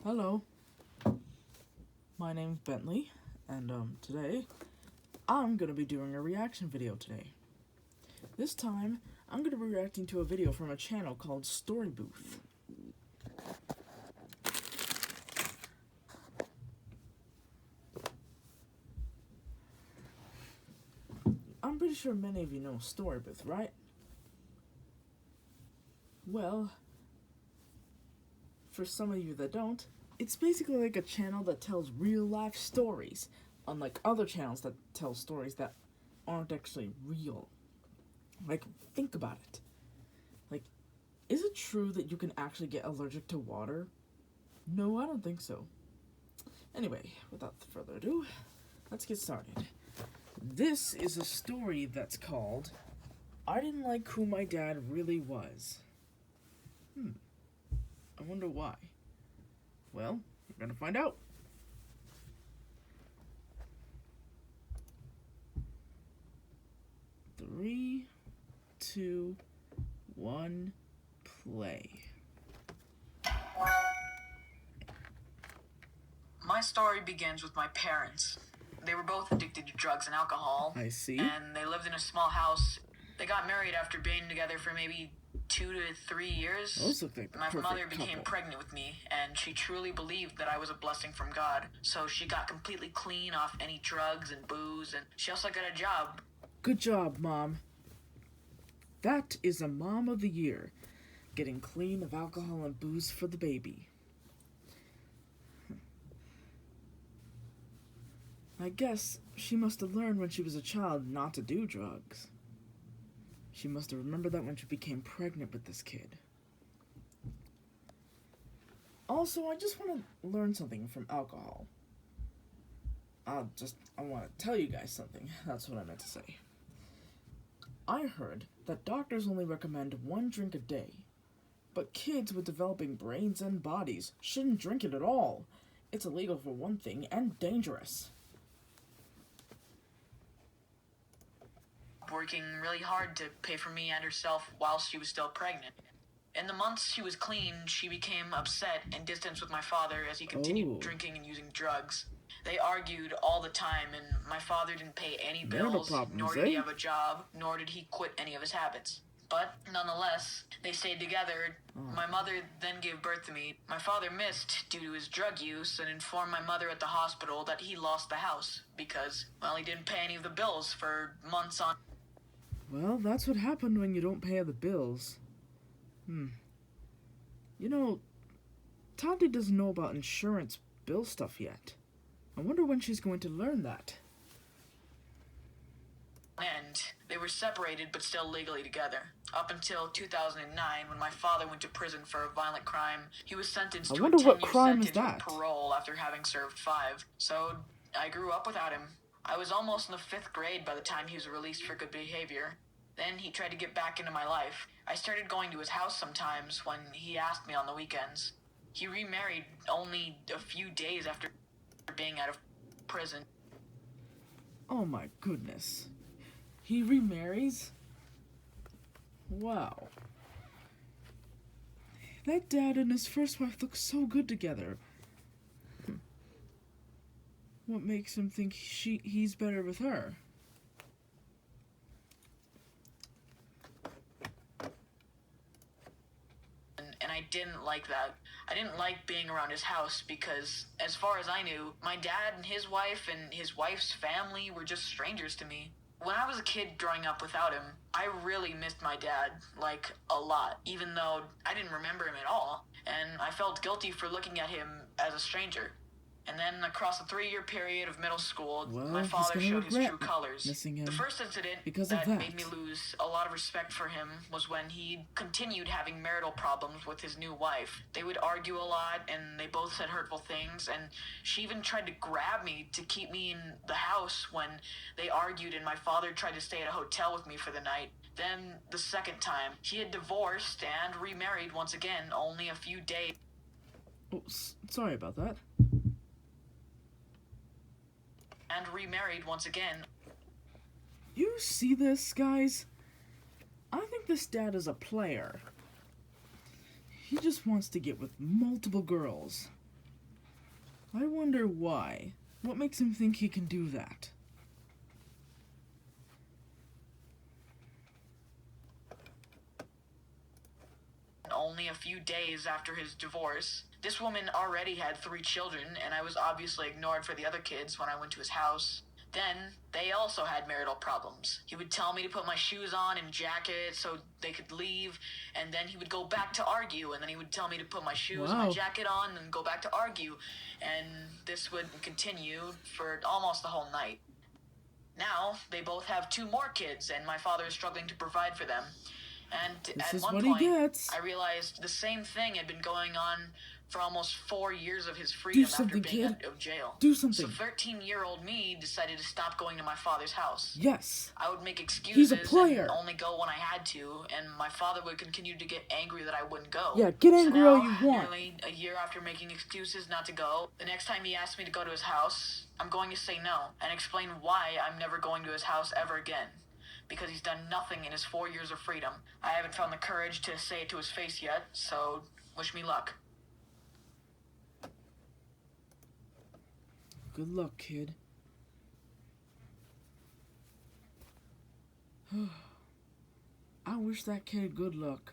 Hello, my name's Bentley, and today I'm gonna be doing a reaction video today. This time, I'm gonna be reacting to a video from a channel called Story Booth. I'm pretty sure many of you know Story Booth, right? Well, for some of you that don't, it's basically like a channel that tells real-life stories, unlike other channels that tell stories that aren't actually real. Like, think about it. Like, is it true that you can actually get allergic to water? No, I don't think so. Anyway, without further ado, let's get started. This is a story that's called I Didn't Like Who My Dad Really Was. I wonder why. Well, we're gonna find out. Three, two, one, play. My story begins with my parents. They were both addicted to drugs and alcohol. I see. And they lived in a small house. They got married after being together for maybe 2 to 3 years. Those look like the My perfect mother became couple. pregnant with me, and she truly believed that I was a blessing from God. So she got completely clean off any drugs and booze, and she also got a job. Good job, Mom. That is a Mom of the Year. Getting clean of alcohol and booze for the baby. I guess she must have learned when she was a child not to do drugs. She must have remembered that when she became pregnant with this kid. Also, I just want to learn something from alcohol. I want to tell you guys something. That's what I meant to say. I heard that doctors only recommend 1 drink a day. But kids with developing brains and bodies shouldn't drink it at all. It's illegal for one thing and dangerous. Working really hard to pay for me and herself while she was still pregnant. In the months she was clean, she became upset and distanced with my father as he continued drinking and using drugs. They argued all the time, and my father didn't pay any bills, nor did he have a job, nor did he quit any of his habits. But nonetheless, they stayed together. My mother then gave birth to me. My father missed due to his drug use and informed my mother at the hospital that he lost the house because, well, he didn't pay any of the bills for months on. Well, that's what happened when you don't pay the bills. You know, Tati doesn't know about insurance bill stuff yet. I wonder when she's going to learn that. And they were separated but still legally together. Up until 2009, when my father went to prison for a violent crime, he was sentenced to a 10-year sentence with parole after having served 5. So I grew up without him. I was almost in the 5th grade by the time he was released for good behavior. Then he tried to get back into my life. I started going to his house sometimes when he asked me on the weekends. He remarried only a few days after being out of prison. Oh my goodness. He remarries? Wow. That dad and his first wife look so good together. What makes him think he's better with her? And I didn't like that. I didn't like being around his house because, as far as I knew, my dad and his wife and his wife's family were just strangers to me. When I was a kid growing up without him, I really missed my dad, like, a lot, even though I didn't remember him at all, and I felt guilty for looking at him as a stranger. And then across a 3-year period of middle school, my father showed his true colors. The first incident that made me lose a lot of respect for him was when he continued having marital problems with his new wife. They would argue a lot, and they both said hurtful things, and she even tried to grab me to keep me in the house when they argued, and my father tried to stay at a hotel with me for the night. Then, the second time, he had divorced and remarried once again, only a few days. Oh, sorry about that. And remarried once again. You see this, guys? I think this dad is a player. He just wants to get with multiple girls. I wonder why. What makes him think he can do that? Only a few days after his divorce. This woman already had 3 children, and I was obviously ignored for the other kids when I went to his house. Then, they also had marital problems. He would tell me to put my shoes on and jacket so they could leave, and then he would go back to argue, and then he would tell me to put my shoes and my jacket on and go back to argue. And this would continue for almost the whole night. Now, they both have 2 more kids, and my father is struggling to provide for them. And at one point, I realized the same thing had been going on for almost 4 years of his freedom after being out of jail. Do something. So 13-year-old me decided to stop going to my father's house. Yes. I would make excuses. He's a player. And only go when I had to, and my father would continue to get angry that I wouldn't go. Yeah, get angry all you want. Nearly a year after making excuses not to go, the next time he asked me to go to his house, I'm going to say no and explain why I'm never going to his house ever again. Because he's done nothing in his 4 years of freedom. I haven't found the courage to say it to his face yet, so wish me luck. Good luck, kid. I wish that kid good luck.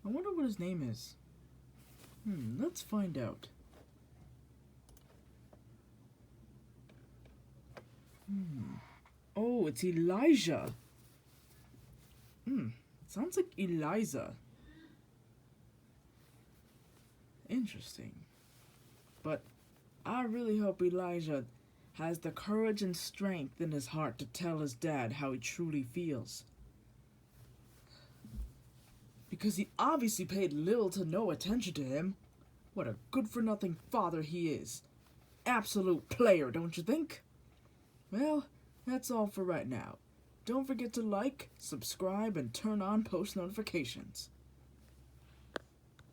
I wonder what his name is. Let's find out. Oh, it's Elijah. Sounds like Eliza. Interesting. But I really hope Elijah has the courage and strength in his heart to tell his dad how he truly feels. Because he obviously paid little to no attention to him. What a good-for-nothing father he is. Absolute player, don't you think? Well, that's all for right now. Don't forget to like, subscribe, and turn on post notifications.